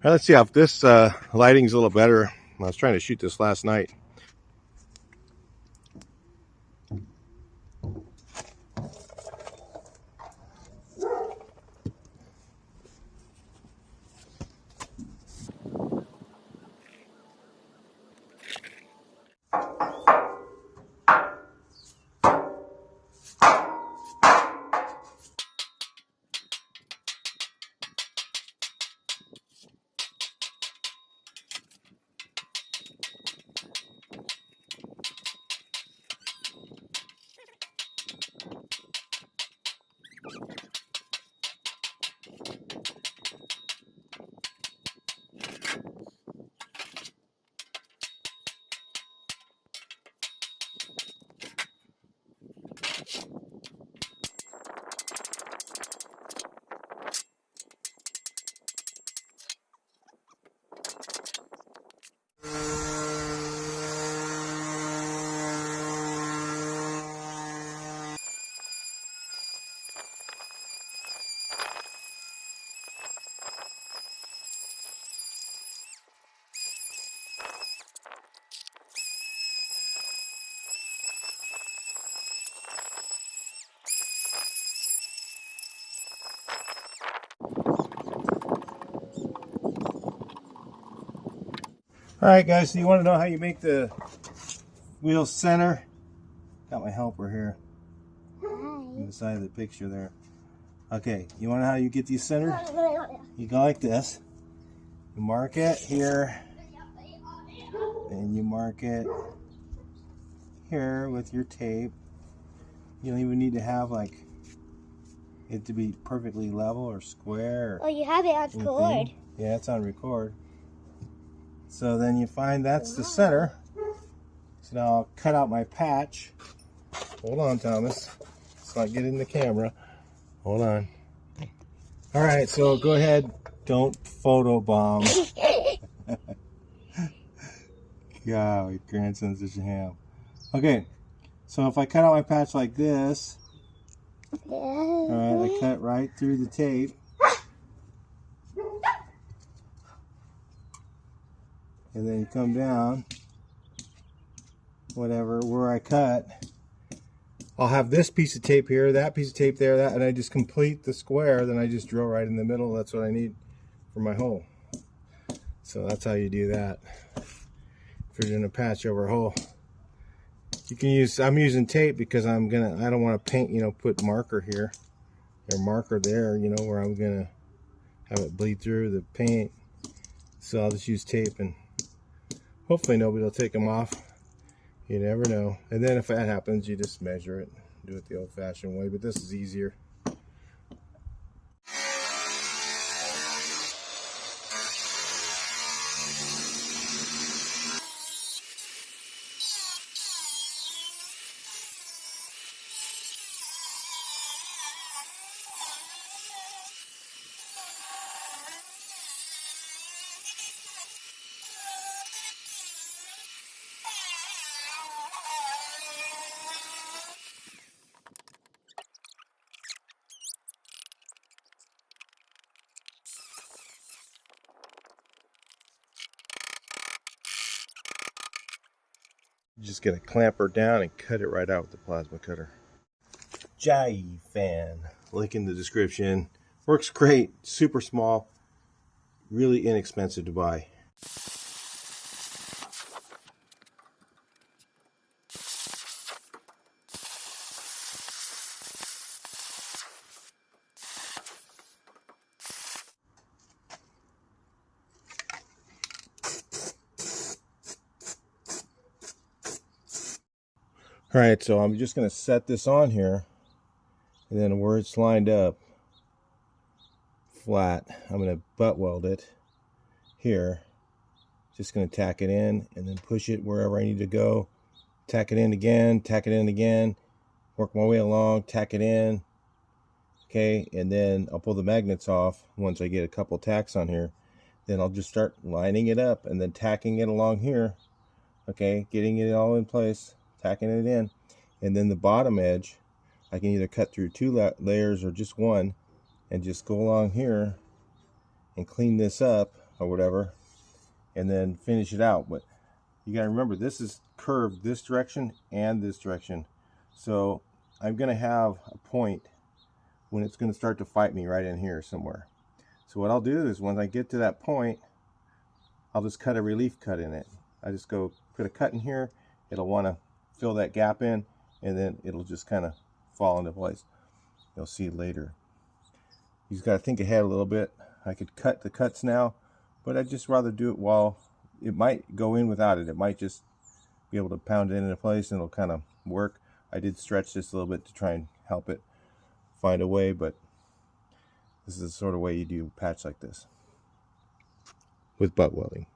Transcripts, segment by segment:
right, let's see if this lighting's a little better. I was trying to shoot this last night. Alright guys, so you want to know how you make the wheel center? Got my helper here on the side of the picture there. Okay, you want to know how you get these centered? You go like this. You mark it here, and you mark it here with your tape. You don't even need to have like it to be perfectly level or square. Oh, you have it on record. Yeah, it's on record. So then you find that's the center. So now I'll cut out my patch. Hold on, Thomas. Let's not get in the camera. Hold on. All right, so go ahead. Don't photobomb. Golly, grandson's such a ham. Okay, so if I cut out my patch like this, all right, I cut right through the tape. And then you come down, whatever, where I cut. I'll have this piece of tape here, that piece of tape there, that, and I just complete the square. Then I just drill right in the middle. That's what I need for my hole. So that's how you do that. If you're doing a patch over a hole, you can use. I'm using tape because I don't want to paint. Put marker here or marker there. Where I'm gonna have it bleed through the paint. So I'll just use tape and. Hopefully nobody will take them off. You never know. And then if that happens, you just measure it. Do it the old-fashioned way, but this is easier. Just gonna clamp her down and cut it right out with the plasma cutter. Jive fan, link in the description. Works great, super small, really inexpensive to buy. All right, so I'm just going to set this on here, and then where it's lined up flat, I'm going to butt weld it here. Just going to tack it in and then push it wherever I need to go. Tack it in again, tack it in again, work my way along, tack it in. Okay, and then I'll pull the magnets off once I get a couple tacks on here. Then I'll just start lining it up and then tacking it along here. Okay, getting it all in place. Tacking it in, and then the bottom edge I can either cut through 2 layers or just one, and just go along here and clean this up or whatever, and then finish it out. But you got to remember, this is curved this direction and this direction, so I'm going to have a point when it's going to start to fight me right in here somewhere. So what I'll do is when I get to that point, I'll just cut a relief cut in it. I just go put a cut in here. It'll want to fill that gap in, and then it'll just kind of fall into place. You'll see later. You just got to think ahead a little bit. I could cut the cuts now, but I'd just rather do it while it might go in without it. It might just be able to pound it into place and it'll kind of work. I did stretch this a little bit to try and help it find a way, but this is the sort of way you do patch like this with butt welding.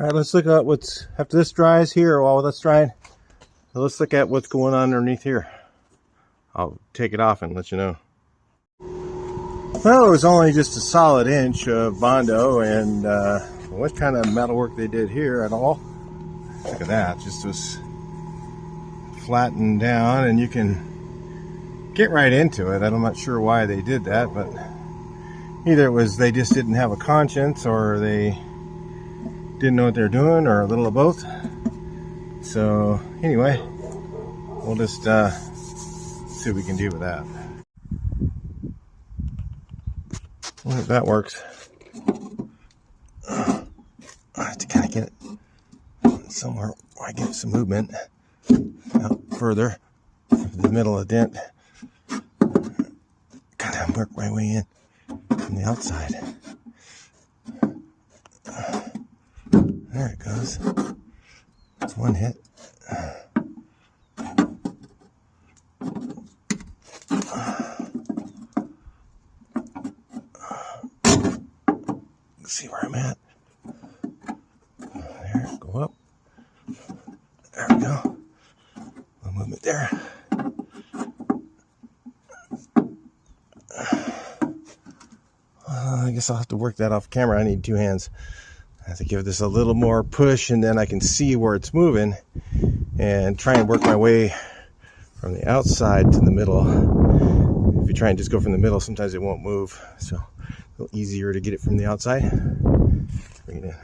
All right, let's look at what's, after this dries here, while that's drying, let's look at what's going on underneath here. I'll take it off and let you know. Well, it was only just a solid inch of Bondo, and what kind of metalwork they did here at all. Look at that, just was flattened down, and you can get right into it. I'm not sure why they did that, but either it was they just didn't have a conscience, or they didn't know what they're doing, or a little of both. So anyway, we'll just see what we can do with that. I wonder if that works. I have to kind of get it somewhere where I get some movement out further into the middle of the dent. Kind of work my way in from the outside. There it goes. That's one hit. Let's see where I'm at. There, go up. There we go. A little movement there. I guess I'll have to work that off camera. I need two hands. I have to give this a little more push, and then I can see where it's moving and try and work my way from the outside to the middle. If you try and just go from the middle, sometimes it won't move. So a little easier to get it from the outside. Bring it in.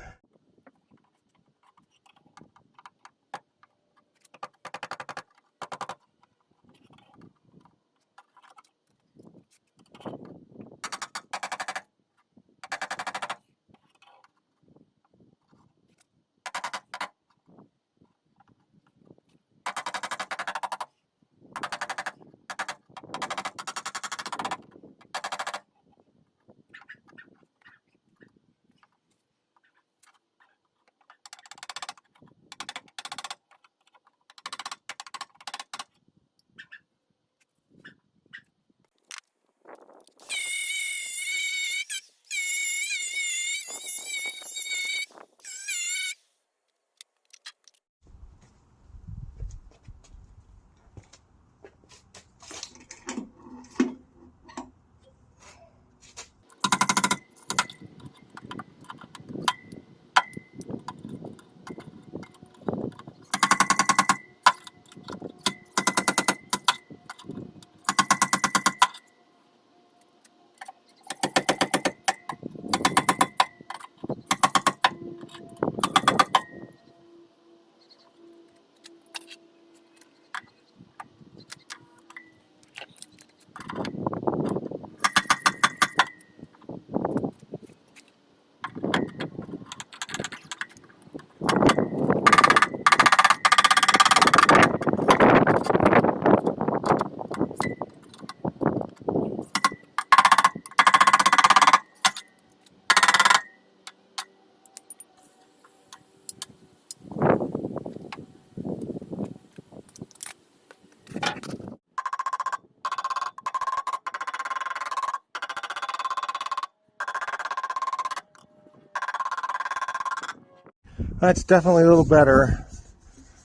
That's definitely a little better.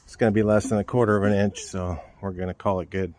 It's going to be less than 1/4 of an inch, so we're going to call it good.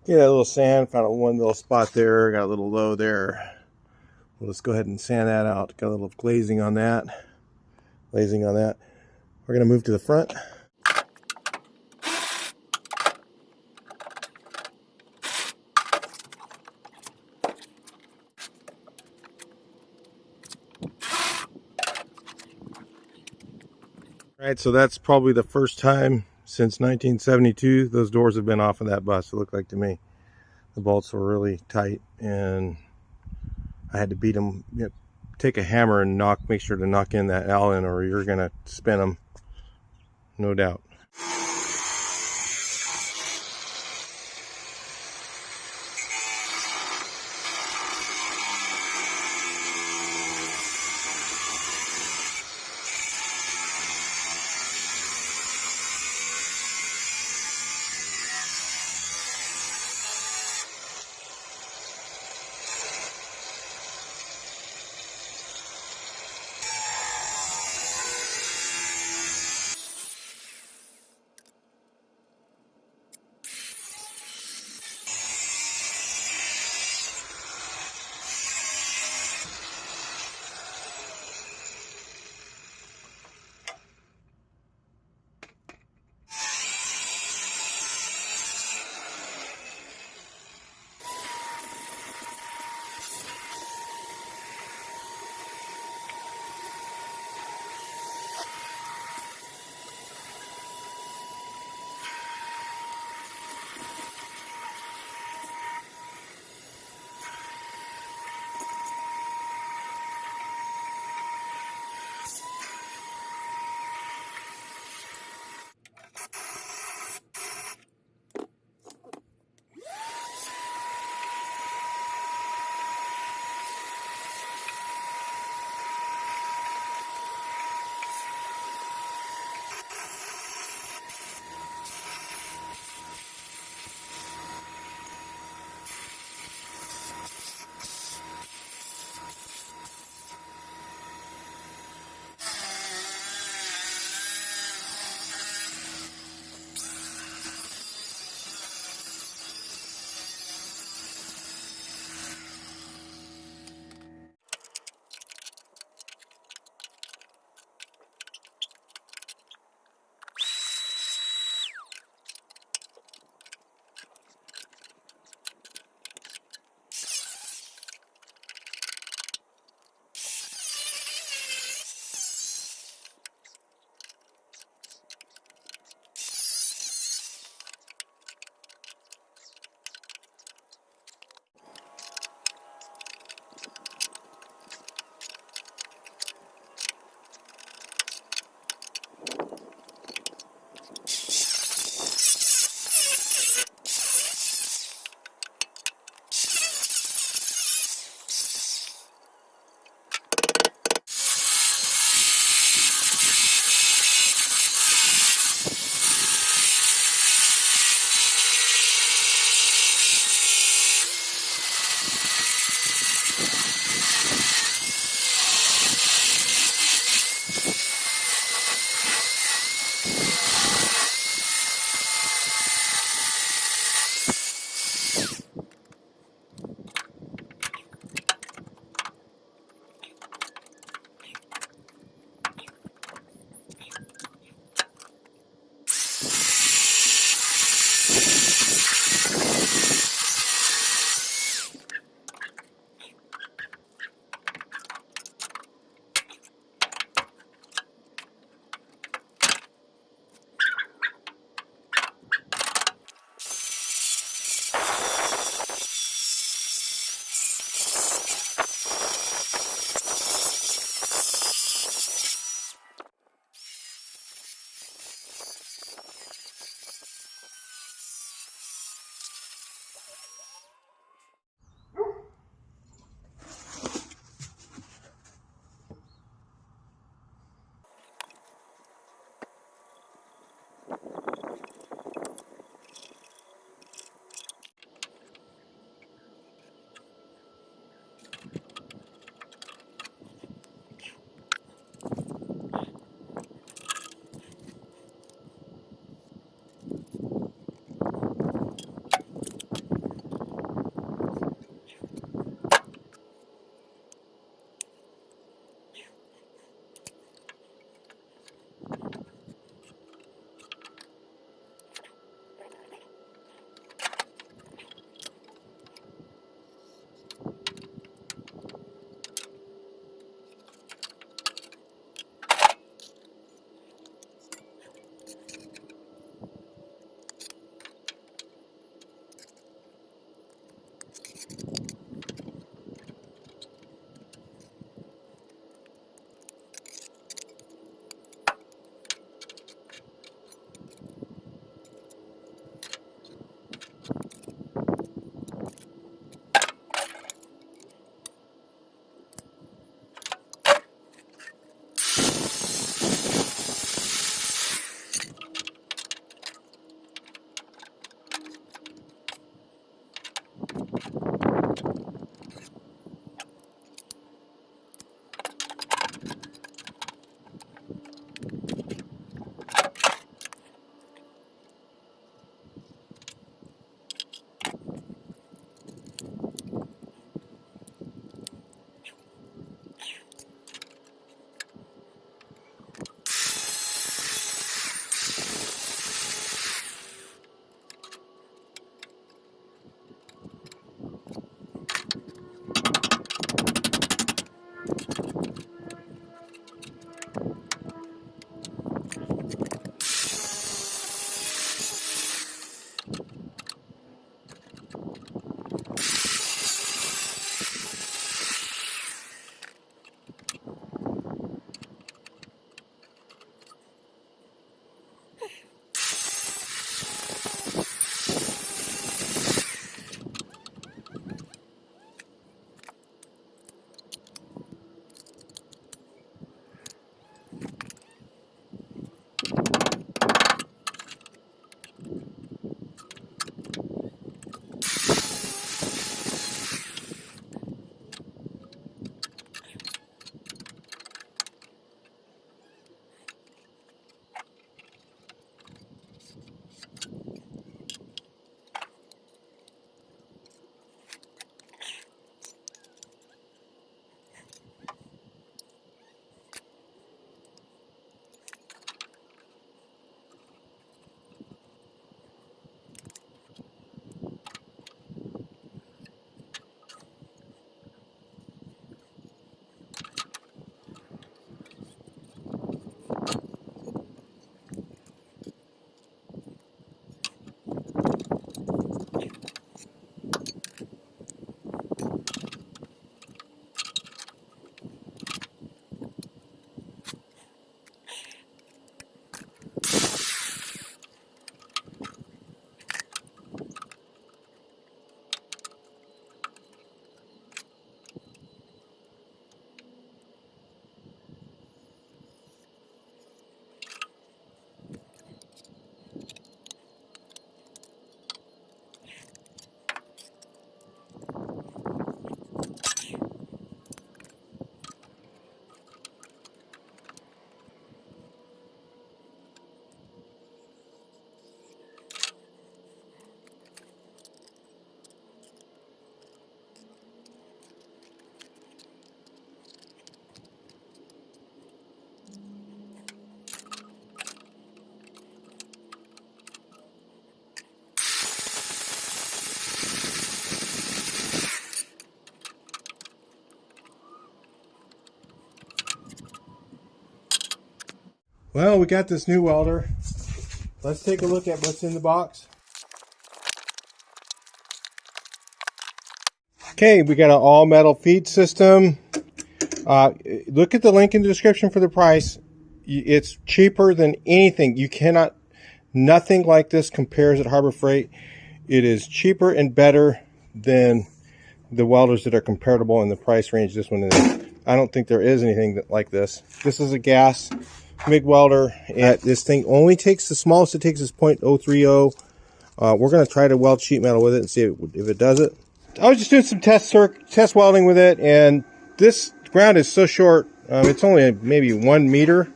Get a little sand, found one little spot there, got a little low there. Well, let's go ahead and sand that out. Got a little glazing on that. Glazing on that. We're going to move to the front. Alright, so that's probably the first time since 1972 those doors have been off of that bus, it looked like to me. The bolts were really tight and I had to beat them, take a hammer and make sure to knock in that Allen or you're going to spin them, no doubt. Well, we got this new welder. Let's take a look at what's in the box. Okay, we got an all metal feed system. Look at the link in the description for the price. It's cheaper than anything. You cannot, nothing like this compares at Harbor Freight. It is cheaper and better than the welders that are comparable in the price range this one is. I don't think there is anything like this. This is a gas MIG welder, and this thing only takes, the smallest it takes is 0.030. We're going to try to weld sheet metal with it and see if it does it. I was just doing some test welding with it, and this ground is so short. It's only maybe 1 meter,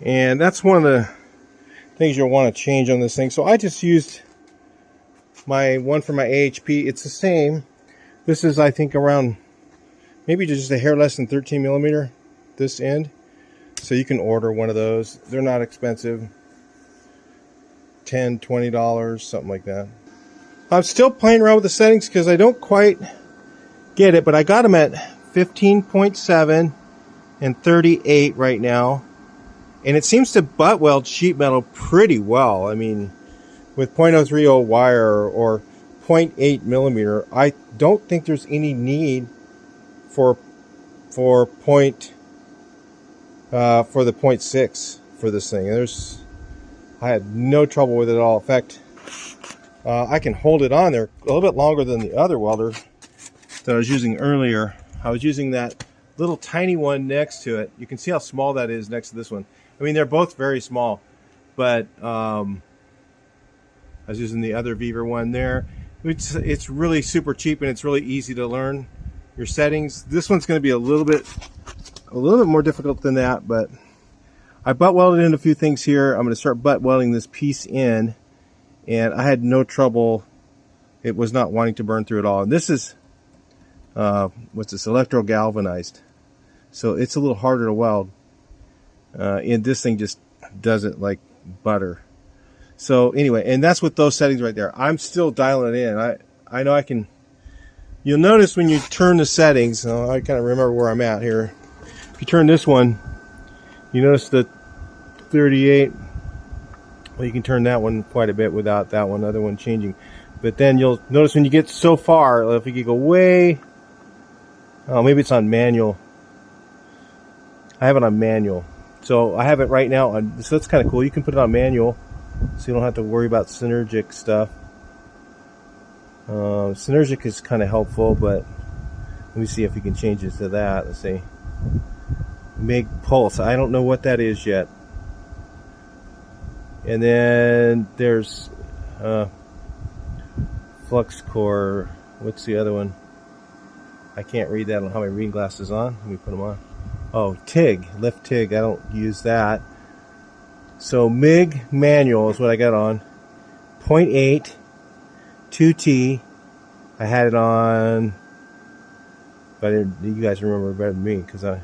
and that's one of the things you'll want to change on this thing. So I just used my one for my AHP. It's the same. This is, I think, around maybe just a hair less than 13 millimeter this end. So you can order one of those. They're not expensive. $10, $20, something like that. I'm still playing around with the settings because I don't quite get it, but I got them at 15.7 and 38 right now. And it seems to butt weld sheet metal pretty well. I mean, with 0.030 wire or 0.8 millimeter, I don't think there's any need for the 0.6 for this thing. I had no trouble with it at all. In fact, I can hold it on there a little bit longer than the other welder that I was using earlier. I was using that little tiny one next to it. You can see how small that is next to this one. I mean, they're both very small, but I was using the other Beaver one there. It's really super cheap, and it's really easy to learn your settings. This one's going to be a little bit more difficult than that, but I butt welded in a few things here. I'm going to start butt welding this piece in, and I had no trouble. It was not wanting to burn through at all. And this is what's this, electro galvanized, so it's a little harder to weld, and this thing just does it like butter. So anyway, and that's with those settings right there. I'm still dialing it in. I know I can. You'll notice when you turn the settings, I kind of remember where I'm at here. If you turn this one, you notice the 38. Well, you can turn that one quite a bit without that other one changing. But then you'll notice when you get so far, if you could go way, oh, maybe it's on manual. I have it on manual. So I have it right now on, so that's kind of cool. You can put it on manual, so you don't have to worry about synergic stuff. Synergic is kind of helpful, but let me see if you can change it to that. Let's see. MIG pulse. I don't know what that is yet. And then there's flux core. What's the other one? I can't read that. I don't have my reading glasses on. Let me put them on. Oh, TIG. Lift TIG. I don't use that. So MIG manual is what I got on. 0.8 2T. I had it on, but you guys remember better than me, because I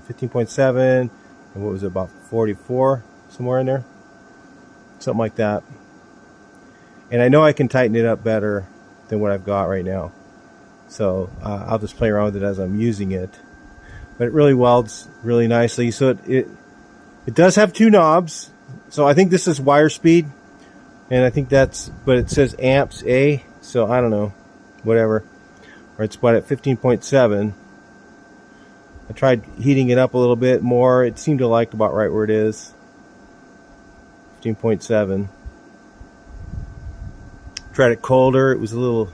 15.7, and what was it, about 44, somewhere in there, something like that. And I know I can tighten it up better than what I've got right now, so I'll just play around with it as I'm using it. But it really welds really nicely. So it does have 2 knobs. So I think this is wire speed, and I think that's, but it says amps A, so I don't know, whatever. Or it's about at 15.7. I tried heating it up a little bit more. It seemed to like about right where it is. 15.7. Tried it colder. It was a little,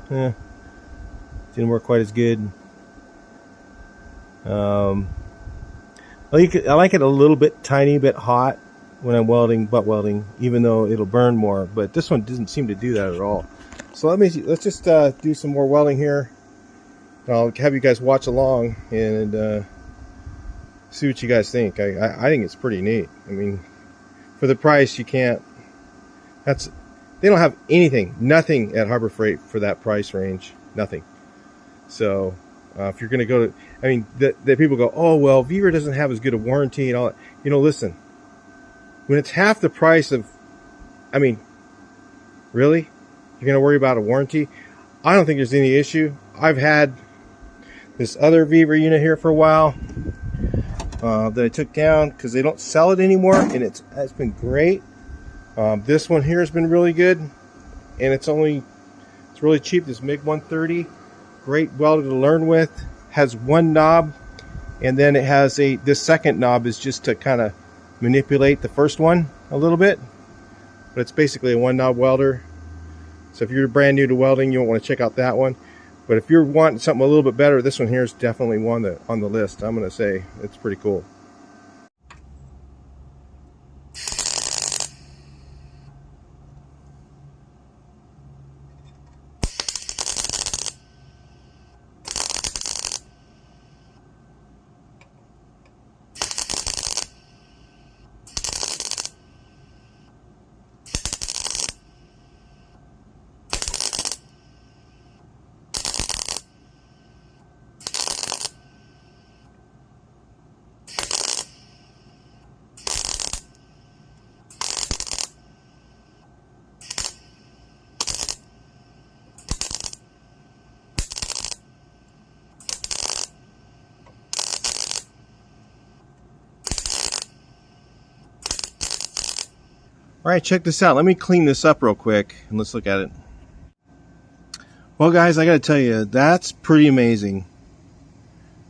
didn't work quite as good. I like it a little bit, tiny bit hot when I'm welding, butt welding, even though it'll burn more. But this one doesn't seem to do that at all. So let's just do some more welding here. I'll have you guys watch along and see what you guys think. I think it's pretty neat. I mean, for the price, you can't. They don't have anything, nothing at Harbor Freight for that price range, nothing. So if you're going to go to, I mean, the people go, oh well, Beaver doesn't have as good a warranty and all that. You know, listen, when it's half the price of, I mean, really, you're going to worry about a warranty? I don't think there's any issue. I've had this other Beaver unit here for a while. that I took down because they don't sell it anymore, and it's been great. This one here has been really good, and it's really cheap. This MiG 130, great welder to learn with. Has one knob, and then it has this second knob is just to kind of manipulate the first one a little bit, but it's basically a one knob welder. So if you're brand new to welding, you won't want to check out that one. But if you're wanting something a little bit better, this one here is definitely one that on the list. I'm going to say it's pretty cool. All right, check this out. Let me clean this up real quick and let's look at it. Well, guys, I got to tell you, that's pretty amazing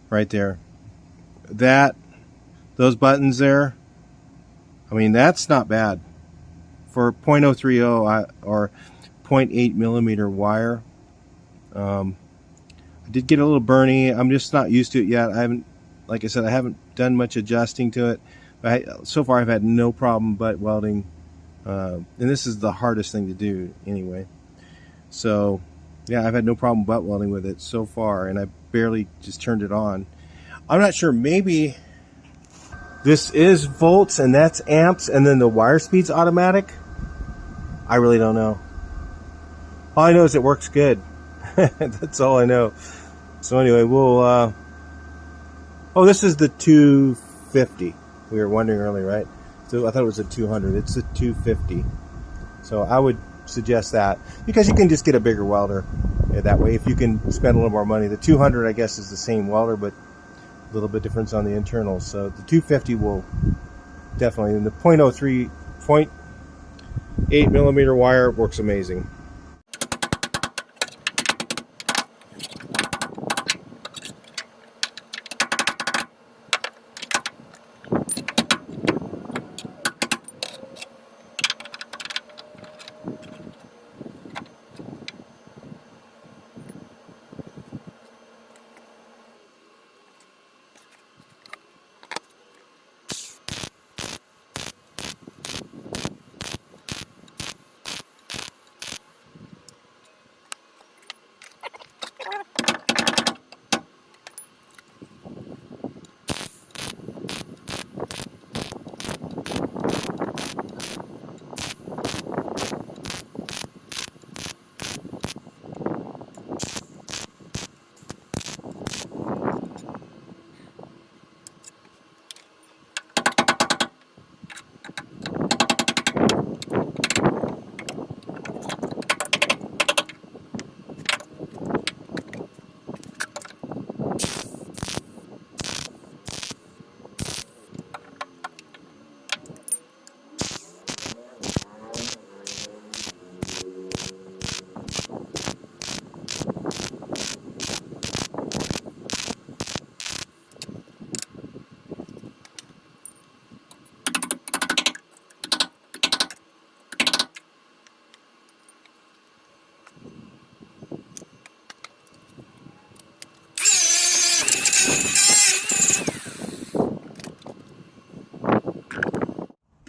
right there. Those buttons there, I mean, that's not bad for 0.030 or 0.8 millimeter wire. I did get a little burny. I'm just not used to it yet. I haven't, like I said, I haven't done much adjusting to it. But so far, I've had no problem butt welding. And this is the hardest thing to do anyway. So yeah, I've had no problem butt welding with it so far, and I barely just turned it on. I'm not sure, maybe this is volts and that's amps, and then the wire speed's automatic. I really don't know. All I know is it works good. That's all I know. So anyway, we'll oh, this is the 250 we were wondering earlier, right? So I thought it was a 200. It's a 250. So I would suggest that, because you can just get a bigger welder that way if you can spend a little more money. The 200, I guess, is the same welder, but a little bit difference on the internals. So the 250 will definitely, and the 0.8 millimeter wire works amazing.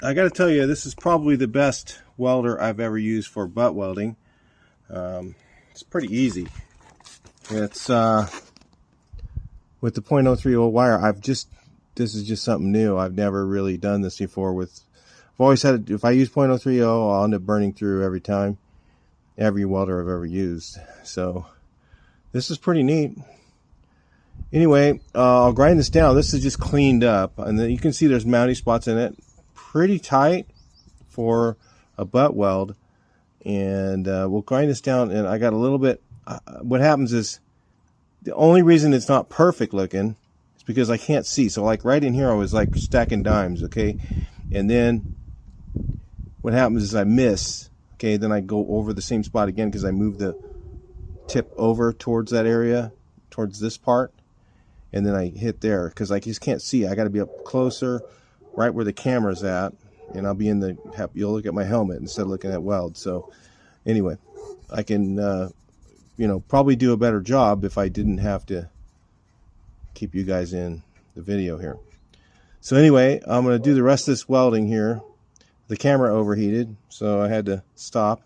I got to tell you, this is probably the best welder I've ever used for butt welding. It's pretty easy. It's with the 0.030 wire. This is just something new. I've never really done this before. I've always had, if I use 0.030, I'll end up burning through every time, every welder I've ever used. So this is pretty neat. Anyway, I'll grind this down. This is just cleaned up, and then you can see there's mounting spots in it. Pretty tight for a butt weld, and we'll grind this down. And I got a little bit. What happens is, the only reason it's not perfect looking is because I can't see. So like right in here I was like stacking dimes, okay? And then what happens is I miss, okay? Then I go over the same spot again because I move the tip over towards that area, towards this part, and then I hit there because I just can't see. I got to be up closer, right where the camera's at, and I'll be in the, you'll look at my helmet instead of looking at weld. So anyway, I can you know, probably do a better job if I didn't have to keep you guys in the video here. So anyway, I'm going to do the rest of this welding here. The camera overheated, so I had to stop,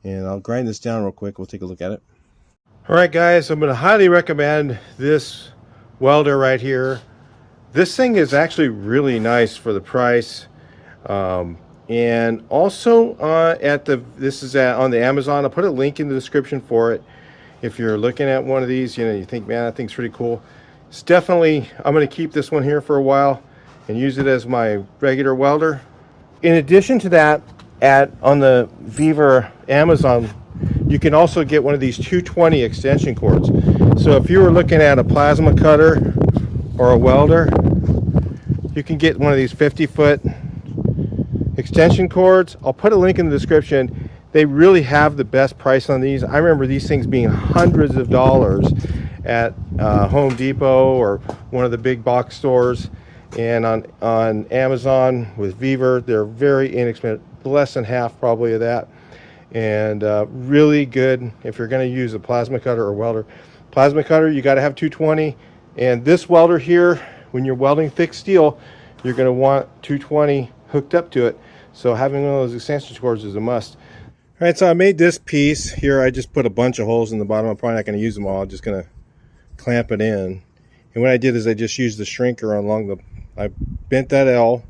and I'll grind this down real quick. We'll take a look at it. All right, guys, I'm going to highly recommend this welder right here. This thing is actually really nice for the price, and also this is on the Amazon. I'll put a link in the description for it. If you're looking at one of these, you know, you think, man, that thing's pretty cool. It's definitely, I'm going to keep this one here for a while and use it as my regular welder. In addition to that, on the Viva Amazon, you can also get one of these 220 extension cords. So if you were looking at a plasma cutter or a welder, you can get one of these 50-foot extension cords. I'll put a link in the description. They really have the best price on these. I remember these things being hundreds of dollars at Home Depot or one of the big box stores. And on Amazon with Viva, they're very inexpensive, less than half probably of that, and really good if you're going to use a plasma cutter or welder. Plasma cutter, you got to have 220, and this welder here, when you're welding thick steel, you're going to want 220 hooked up to it. So having one of those extension cords is a must. All right, so I made this piece here. I just put a bunch of holes in the bottom. I'm probably not going to use them all. I'm just going to clamp it in. And what I did is I just used the shrinker along I bent that L,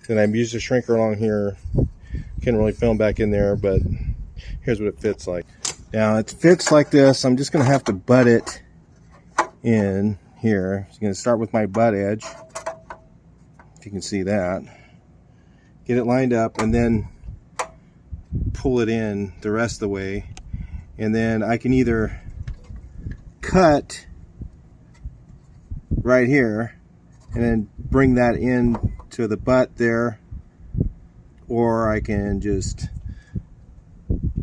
then I used the shrinker along here. Can't really film back in there, but here's what it fits like. Now it fits like this. I'm just going to have to butt it in here. So I'm going to start with my butt edge, if you can see that. Get it lined up and then pull it in the rest of the way. And then I can either cut right here and then bring that in to the butt there, or I can just,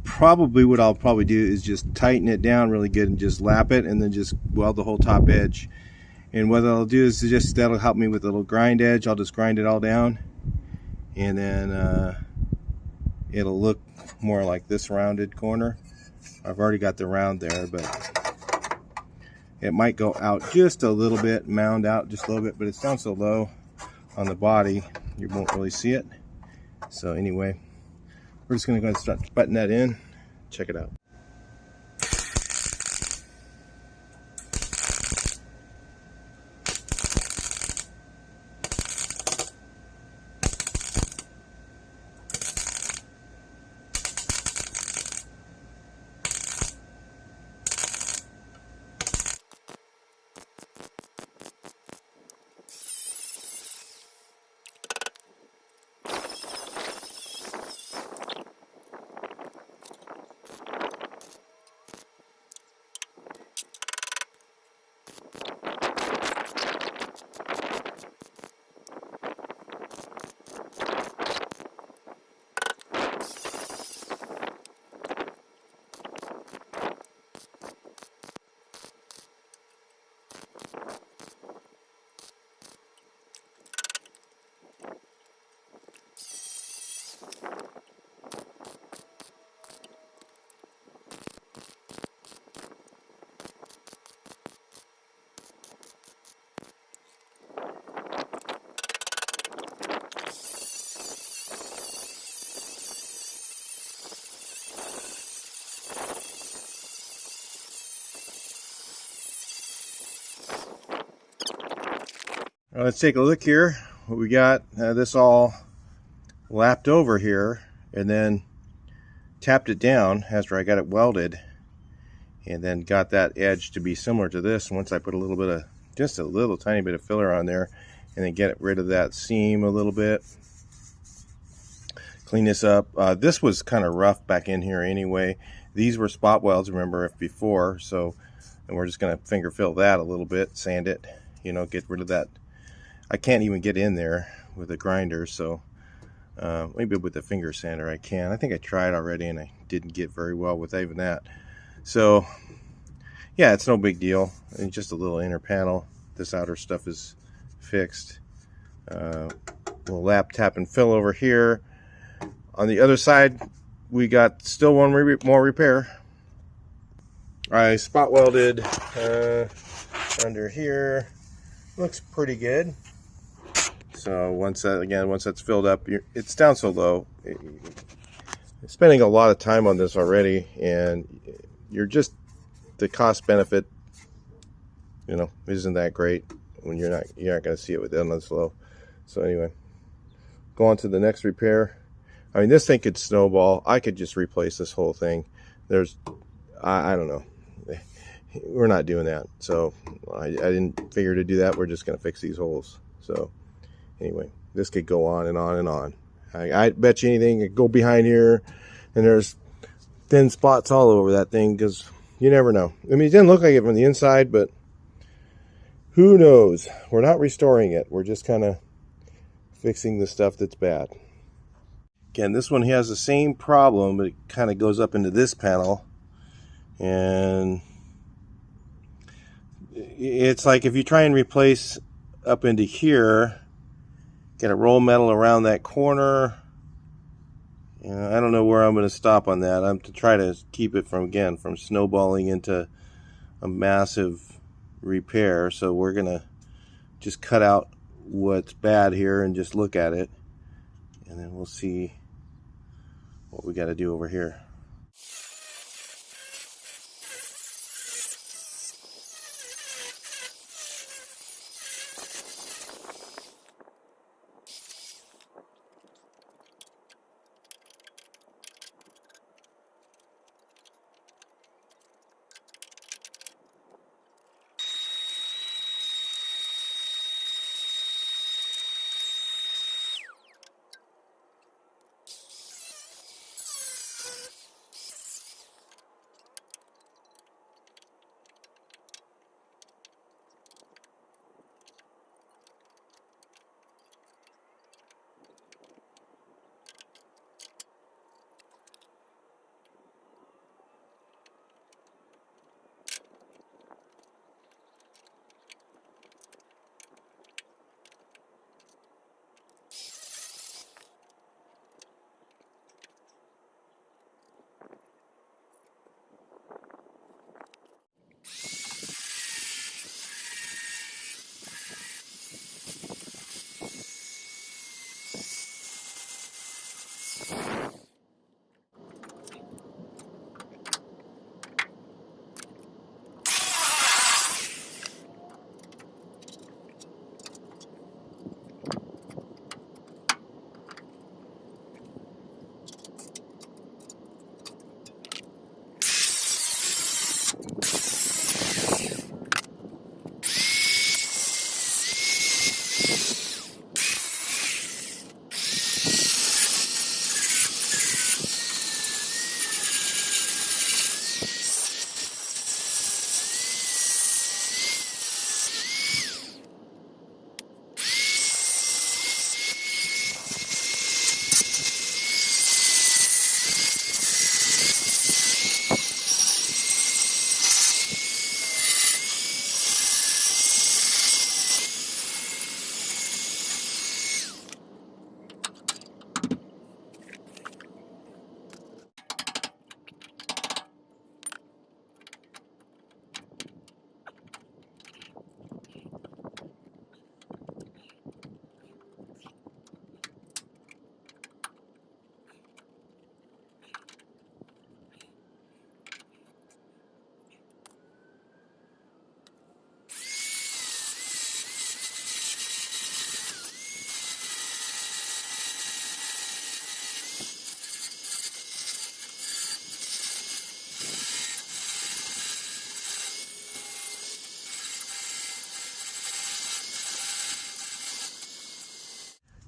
probably what I'll probably do is just tighten it down really good and just lap it and then just weld the whole top edge. And what I'll do is just, that'll help me with a little grind edge. I'll just grind it all down, and then it'll look more like this rounded corner. I've already got the round there, but it might go out just a little bit, mound out just a little bit, but it's down so low on the body, you won't really see it. So anyway, we're just going to go ahead and start butting that in. Check it out. Let's take a look here. What we got, this all lapped over here and then tapped it down after I got it welded, and then got that edge to be similar to this. Once I put a little bit of, just a little tiny bit of filler on there, and then get rid of that seam a little bit, clean this up. This was kind of rough back in here anyway. These were spot welds, remember, before, so, and we're just going to finger fill that a little bit, sand it, you know, get rid of that. I can't even get in there with a grinder, so maybe with a finger sander I can. I think I tried already and I didn't get very well with even that. So yeah, it's no big deal. It's just a little inner panel. This outer stuff is fixed. Little lap, tap, and fill over here. On the other side, we got still one more repair. I spot welded under here. Looks pretty good. So once that's filled up, it's down so low. You're spending a lot of time on this already, and the cost benefit, you know, isn't that great when you're not going to see it with this low. So anyway, go on to the next repair. I mean, this thing could snowball. I could just replace this whole thing. I don't know. We're not doing that. So I didn't figure to do that. We're just going to fix these holes. So anyway, this could go on and on and on. I bet you anything, it go behind here, and there's thin spots all over that thing, because you never know. I mean, it didn't look like it from the inside, but who knows? We're not restoring it. We're just kind of fixing the stuff that's bad. Again, this one has the same problem, but it kind of goes up into this panel, and it's like if you try and replace up into here, get a roll metal around that corner. You know, I don't know where I'm going to stop on that. I'm to try to keep it from snowballing into a massive repair. So we're going to just cut out what's bad here and just look at it, and then we'll see what we got to do over here.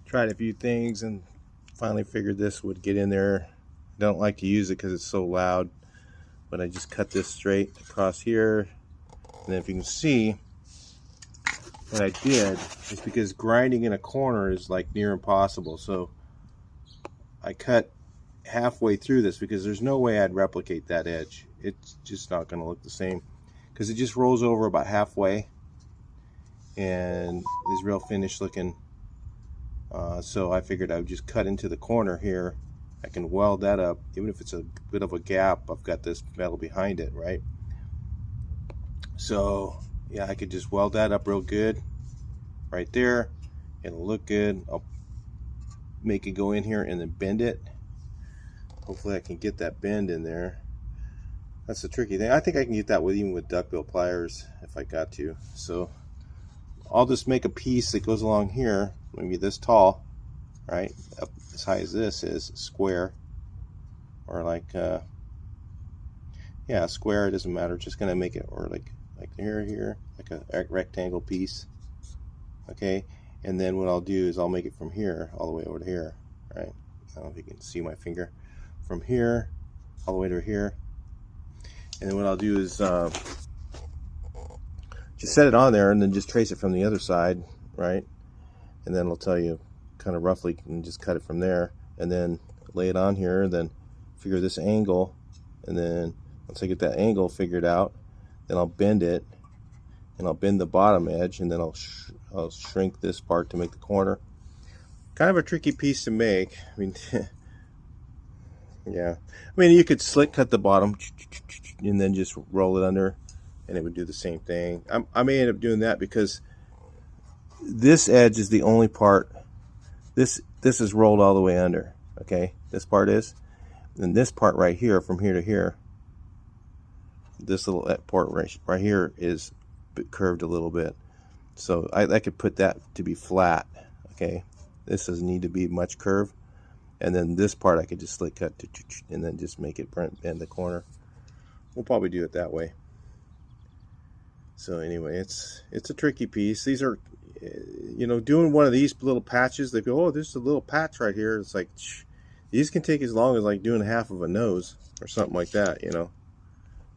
Tried a few things and finally figured this would get in there. Don't like to use it because it's so loud, but I just cut this straight across here, and then if you can see, what I did is, because grinding in a corner is like near impossible, so I cut halfway through this because there's no way I'd replicate that edge. It's just not going to look the same because it just rolls over about halfway and is real finished looking. So I figured I would just cut into the corner here. I can weld that up, even if it's a bit of a gap. I've got this metal behind it, right? So yeah, I could just weld that up real good right there. It'll look good. I'll make it go in here and then bend it. Hopefully I can get that bend in there. That's the tricky thing. I think I can get that with even with duckbill pliers if I got to. So I'll just make a piece that goes along here, maybe this tall, right, up as high as this is, square, or like yeah, square, it doesn't matter. Just gonna make it, or like here, like a rectangle piece. Okay, and then what I'll do is I'll make it from here all the way over to here, right? I don't know if you can see my finger. From here all the way to here, and then what I'll do is just set it on there and then just trace it from the other side, right? And then it'll tell you kind of roughly, and just cut it from there, and then lay it on here, then figure this angle, and then once I get that angle figured out, then I'll bend it, and I'll bend the bottom edge, and then I'll shrink this part to make the corner. Kind of a tricky piece to make. I mean, yeah. I mean, you could slit cut the bottom and then just roll it under, and it would do the same thing. I may end up doing that because this edge is the only part. This is rolled all the way under. Okay, this part is, and this part right here, from here to here, this little part right here is curved a little bit. So I could put that to be flat. Okay, this doesn't need to be much curve. And then this part I could just slit cut and then just make it bend the corner. We'll probably do it that way. So anyway, it's a tricky piece. These are, you know, doing one of these little patches, they go, oh, there's a little patch right here. It's like, these can take as long as like doing half of a nose or something like that, you know,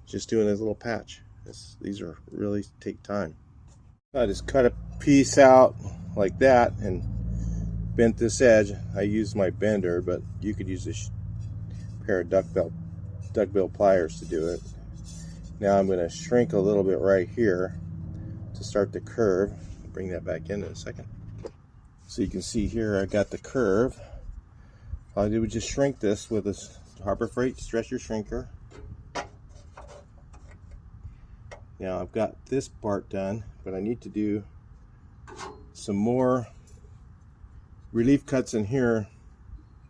just doing this little patch. These are really take time. I just cut a piece out like that and bent this edge. I used my bender, but you could use a pair of duckbill pliers to do it. Now I'm going to shrink a little bit right here to start the curve. I'll bring that back in a second. So you can see here I got the curve. All I did was just shrink this with this Harbor Freight stretcher shrinker. Now I've got this part done, but I need to do some more relief cuts in here.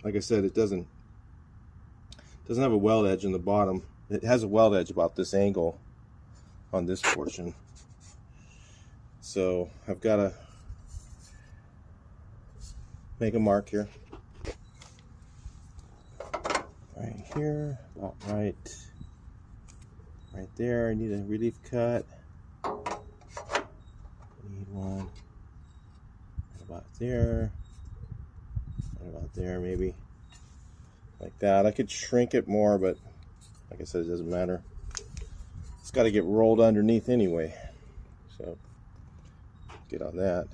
Like I said, it doesn't have a weld edge in the bottom. It has a weld edge about this angle on this portion. So I've got to make a mark here. Right here, about right there. I need a relief cut. Need one right about there. About there, maybe like that. I could shrink it more, but like I said, it doesn't matter. It's got to get rolled underneath anyway, so get on that.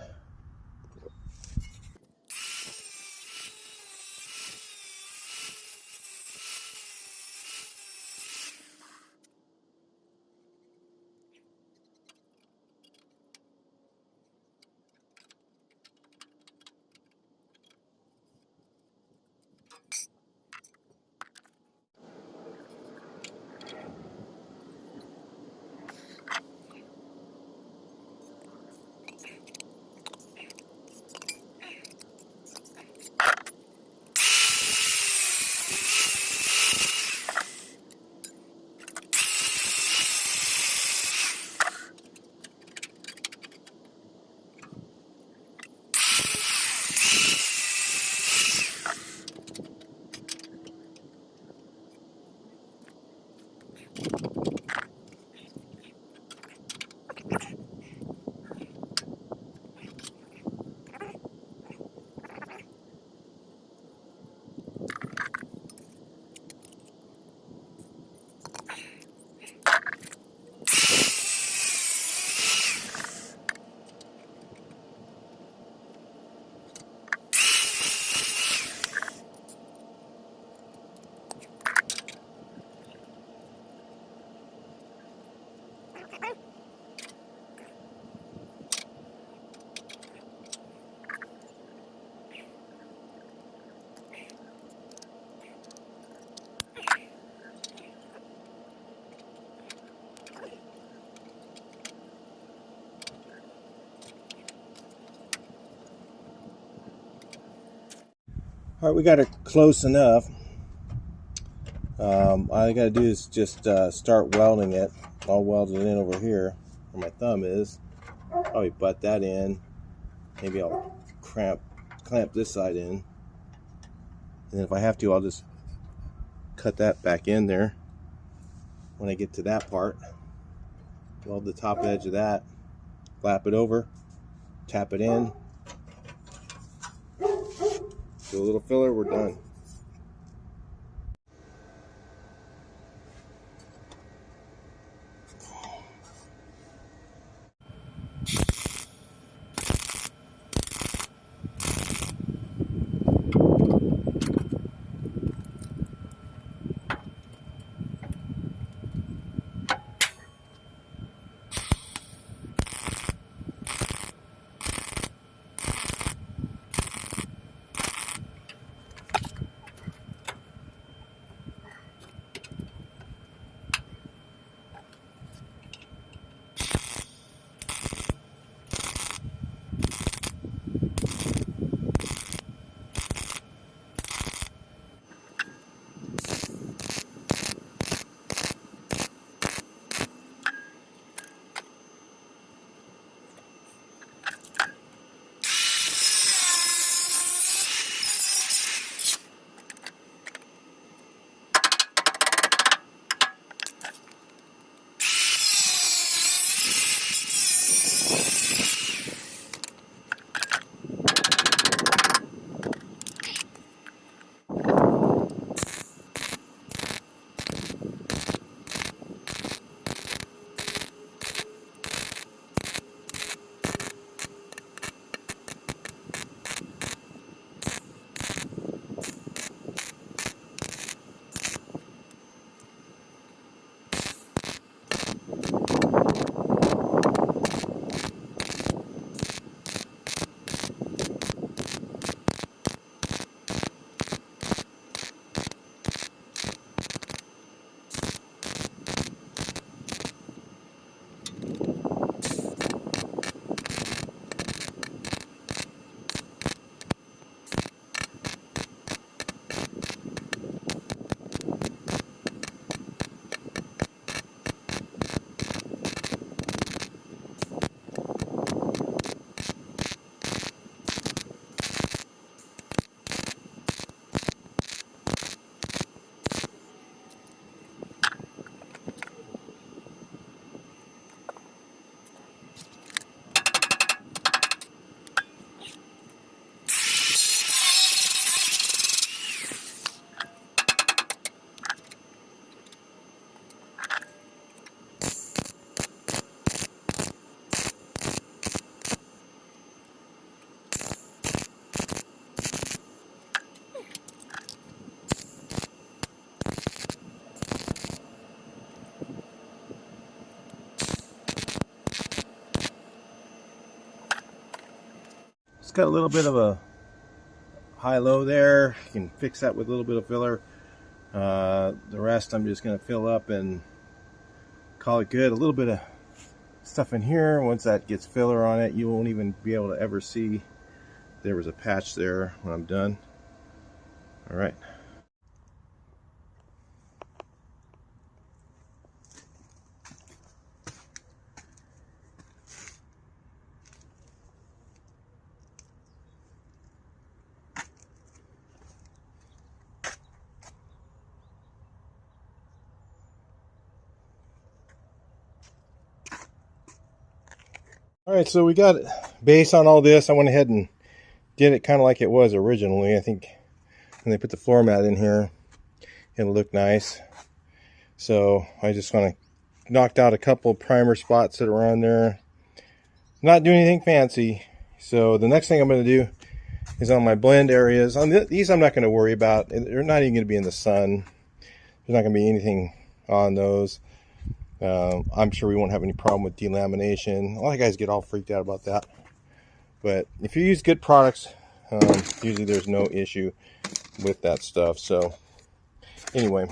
All right, we got it close enough. All I got to do is just start welding it. I'll weld it in over here where my thumb is. Probably butt that in. Maybe I'll clamp this side in. And if I have to, I'll just cut that back in there when I get to that part. Weld the top edge of that. Flap it over. Tap it in. Do a little filler, we're done. It's got a little bit of a high-low there. You can fix that with a little bit of filler. The rest I'm just going to fill up and call it good. A little bit of stuff in here. Once that gets filler on it, you won't even be able to ever see there was a patch there when I'm done. All right. All right, so we got base on all this. I went ahead and did it kind of like it was originally. I think when they put the floor mat in here, it'll look nice. So I just want to knocked out a couple primer spots that are on there. Not doing anything fancy. So the next thing I'm going to do is on my blend areas. On these I'm not going to worry about. They're not even going to be in the sun. There's not going to be anything on those. I'm sure we won't have any problem with delamination. A lot of guys get all freaked out about that. But if you use good products, usually there's no issue with that stuff. So anyway,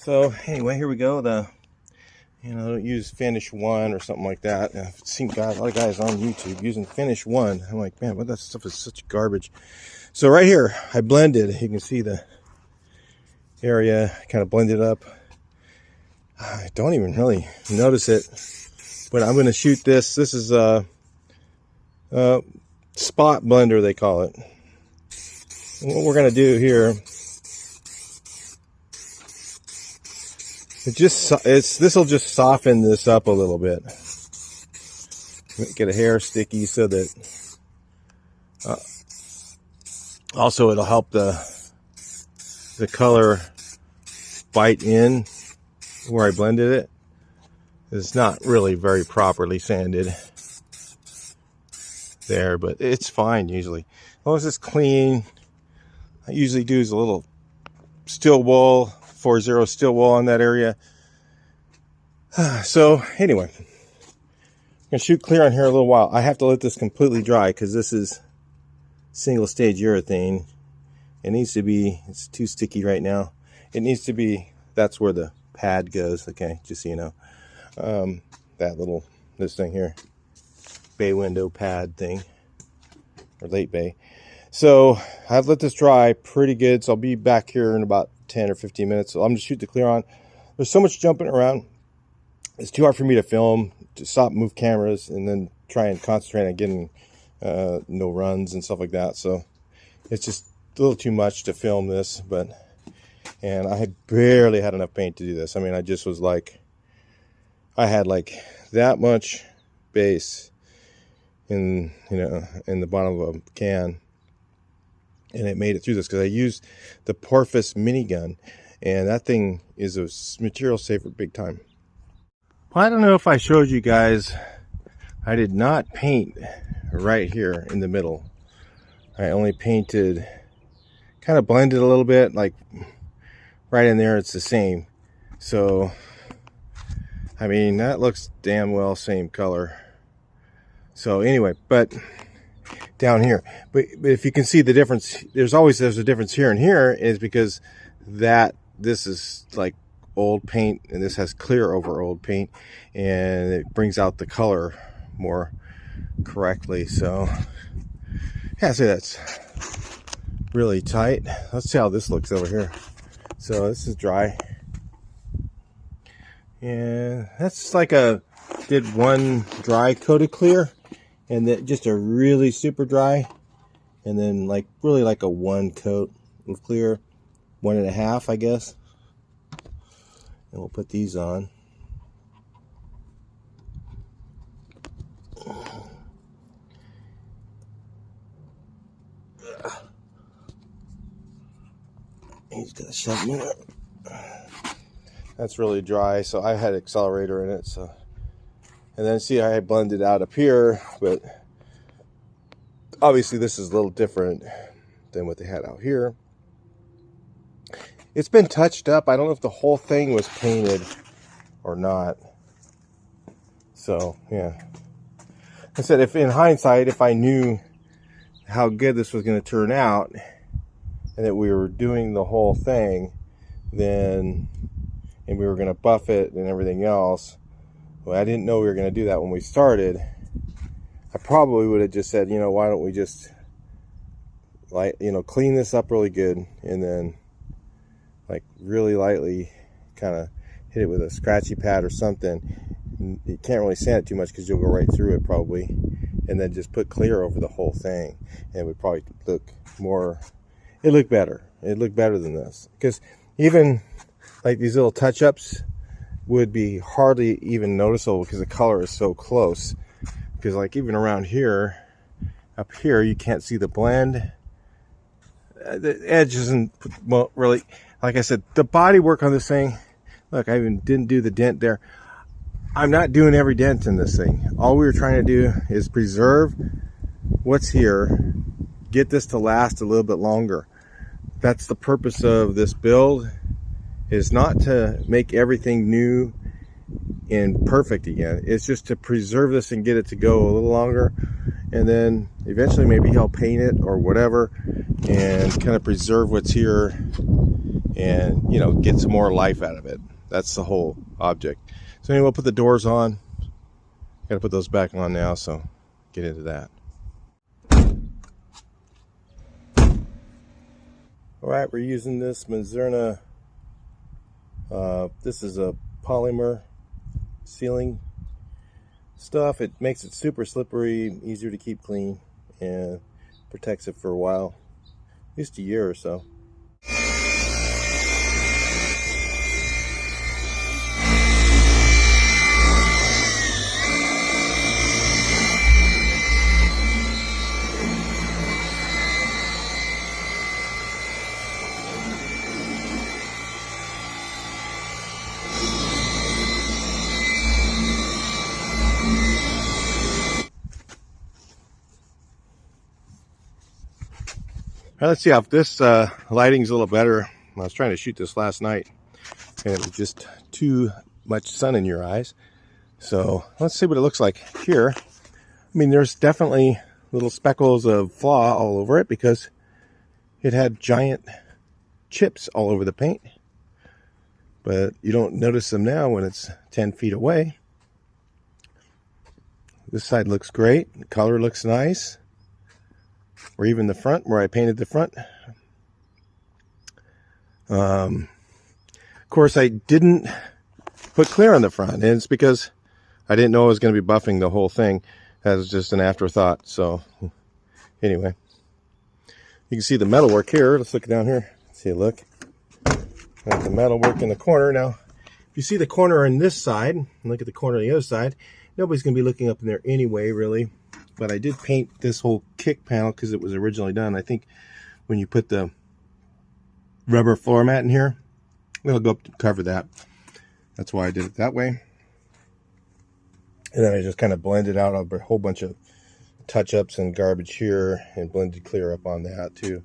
here we go. The You know, don't use finish 1 or something like that. And I've seen guys, a lot of guys on YouTube using finish 1. I'm like, man, what, that stuff is such garbage. So right here, I blended. You can see the area kind of blended up. I don't even really notice it, but I'm going to shoot this. This is a spot blender, they call it. And what we're going to do here, this will just soften this up a little bit. Get a hair sticky so that also it'll help the color bite in where I blended it. It's not really very properly sanded there, but it's fine usually. As long as it's clean. I usually do is a little steel wool, 4-0 steel wool on that area. So anyway, I'm gonna shoot clear on here a little while. I have to let this completely dry because this is single stage urethane. It needs to be, it's too sticky right now. It needs to be, that's where the pad goes, okay, just so you know. That little, this thing here, bay window pad thing, or late bay. So I've let this dry pretty good, so I'll be back here in about 10 or 15 minutes. So I'm gonna shoot the clear on. There's so much jumping around. It's too hard for me to film, to stop, move cameras, and then try and concentrate on getting no runs and stuff like that. So it's just a little too much to film this, and I had barely had enough paint to do this. I mean, I just was like, I had like that much base in, you know, in the bottom of a can, and it made it through this because I used the Porpoise minigun, and that thing is a material saver big time. Well, I don't know if I showed you guys, I did not paint right here in the middle. I only painted, kind of blended a little bit, like right in there it's the same. So I mean, that looks damn well same color. So anyway, but down here, but if you can see the difference, there's a difference here and here, is because this is like old paint and this has clear over old paint, and it brings out the color more correctly. So yeah, so that's really tight. Let's see how this looks over here. So this is dry, and that's like did one dry coat of clear, and then just a really super dry, and then like really like a 1 coat of clear, 1.5 I guess. And we'll put these on. He's got a shove in there. That's really dry, so I had accelerator in it. So, and then see, I blended out up here, but obviously this is a little different than what they had out here. It's been touched up. I don't know if the whole thing was painted or not. So yeah, I said, if in hindsight, if I knew how good this was going to turn out, and that we were doing the whole thing, then, and we were going to buff it and everything else. Well, I didn't know we were going to do that when we started. I probably would have just said, you know, why don't we just, like, you know, clean this up really good, and then like really lightly kind of hit it with a scratchy pad or something. You can't really sand it too much because you'll go right through it probably, and then just put clear over the whole thing, and it would probably look more, it looked better. It looked better than this, because even like these little touch-ups would be hardly even noticeable because the color is so close. Because like even around here, up here, you can't see the blend. The edge isn't, well, really, like I said, the body work on this thing, look, I even didn't do the dent there. I'm not doing every dent in this thing. All we were trying to do is preserve what's here, get this to last a little bit longer. That's the purpose of this build, is not to make everything new and perfect again. It's just to preserve this and get it to go a little longer, and then eventually maybe he'll paint it or whatever, and kind of preserve what's here, and, you know, get some more life out of it. That's the whole object. So So anyway, we'll put the doors on. Got to put those back on now, so get into that. Alright, we're using this Mazerna. This is a polymer sealing stuff. It makes it super slippery, easier to keep clean, and protects it for a while, at least a year or so. All right, let's see if this lighting's a little better. I was trying to shoot this last night, and it was just too much sun in your eyes. So let's see what it looks like here. I mean, there's definitely little speckles of flaw all over it because it had giant chips all over the paint. But you don't notice them now when it's 10 feet away. This side looks great. The color looks nice. Or even the front, where I painted the front. Of course, I didn't put clear on the front, and it's because I didn't know I was going to be buffing the whole thing. That was just an afterthought. So, anyway, you can see the metalwork here. Let's look down here. See, look. Got the metalwork in the corner. Now, if you see the corner on this side, and look at the corner on the other side, nobody's going to be looking up in there anyway, really. But I did paint this whole kick panel because it was originally done. I think when you put the rubber floor mat in here, it'll go up to cover that. That's why I did it that way. And then I just kind of blended out a whole bunch of touch-ups and garbage here and blended clear up on that too,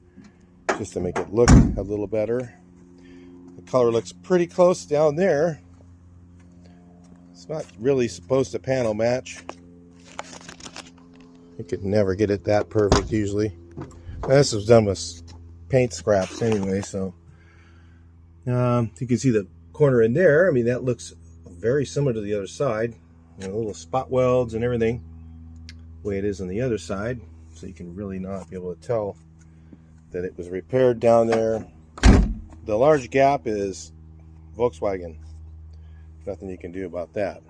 just to make it look a little better. The color looks pretty close down there. It's not really supposed to panel match. You could never get it that perfect usually. Now, this was done with paint scraps anyway, so you can see the corner in there. I mean, that looks very similar to the other side. You know, little spot welds and everything, the way it is on the other side. So you can really not be able to tell that it was repaired down there. The large gap is Volkswagen. Nothing you can do about that.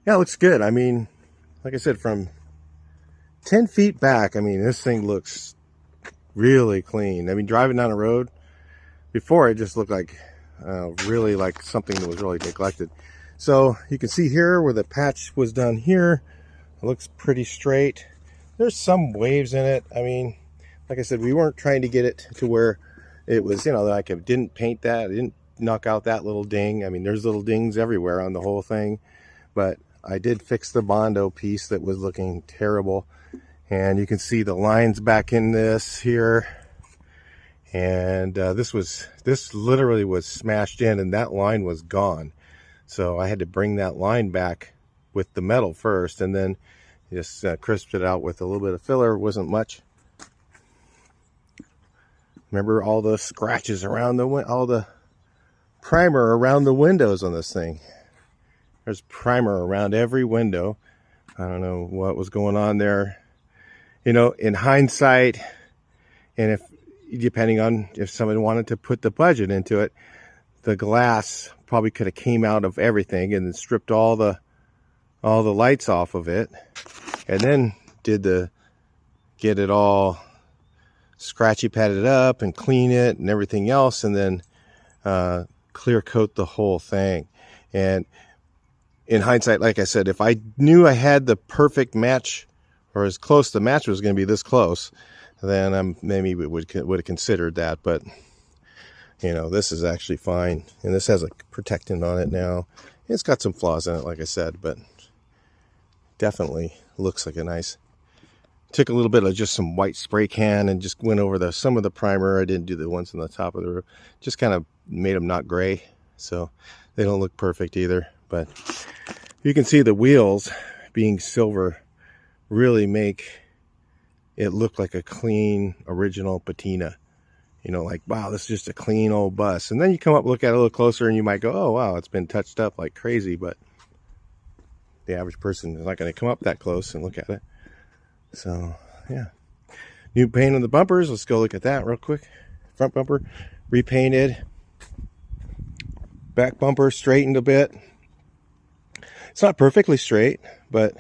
Yeah, it looks good. I mean, like I said, from 10 feet back, I mean, this thing looks really clean. I mean, driving down the road, before it just looked like, really like something that was really neglected. So you can see here where the patch was done here. It looks pretty straight. There's some waves in it. I mean, like I said, we weren't trying to get it to where it was, you know, like I didn't paint that. I didn't knock out that little ding. I mean, there's little dings everywhere on the whole thing. But I did fix the Bondo piece that was looking terrible. And you can see the lines back in this here. And this literally was smashed in, and that line was gone. So I had to bring that line back with the metal first, and then just crisped it out with a little bit of filler. It wasn't much. Remember all the scratches around all the primer around the windows on this thing. There's primer around every window. I don't know what was going on there. You know, in hindsight, and depending on if someone wanted to put the budget into it, the glass probably could have came out of everything and then stripped all the lights off of it, and then get it all scratchy padded up and clean it and everything else, and then clear coat the whole thing. And in hindsight, like I said, if I knew I had the perfect match, or as close to the match was going to be this close, then maybe we would have considered that. But you know, this is actually fine, and this has a protectant on it now. It's got some flaws in it, like I said, but definitely looks like a nice. Took a little bit of just some white spray can and just went over some of the primer. I didn't do the ones on the top of the roof. Just kind of made them not gray, so they don't look perfect either. But you can see the wheels being silver really make it look like a clean original Patina. you know, like, wow, this is just a clean old bus. And then you come up, look at it a little closer, and you might go, oh, wow, it's been touched up like crazy. But the average person is not going to come up that close and look at it. So, yeah. New paint on the bumpers. Let's go look at that real quick. Front bumper repainted. Back bumper straightened a bit. It's not perfectly straight, but,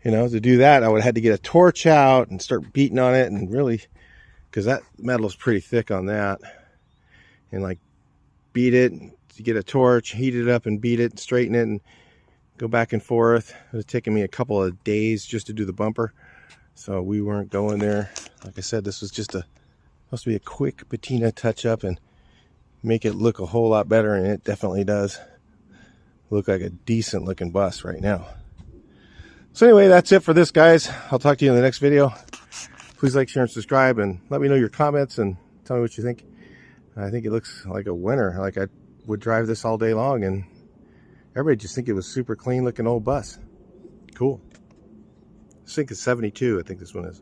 you know, to do that, I would have had to get a torch out and start beating on it, and really, because that metal is pretty thick on that, and like beat it to get a torch, heat it up and beat it and straighten it and go back and forth. It was taking me a couple of days just to do the bumper, so we weren't going there. Like I said, this was just supposed to be a quick patina touch up and make it look a whole lot better, and it definitely does look like a decent looking bus right now. So anyway, that's it for this, guys. I'll talk to you in the next video. Please like, share, and subscribe, and let me know your comments and tell me what you think. I think it looks like a winner. Like, I would drive this all day long, and everybody just think it was super clean looking old bus. Cool. I think it's 72, I think this one is.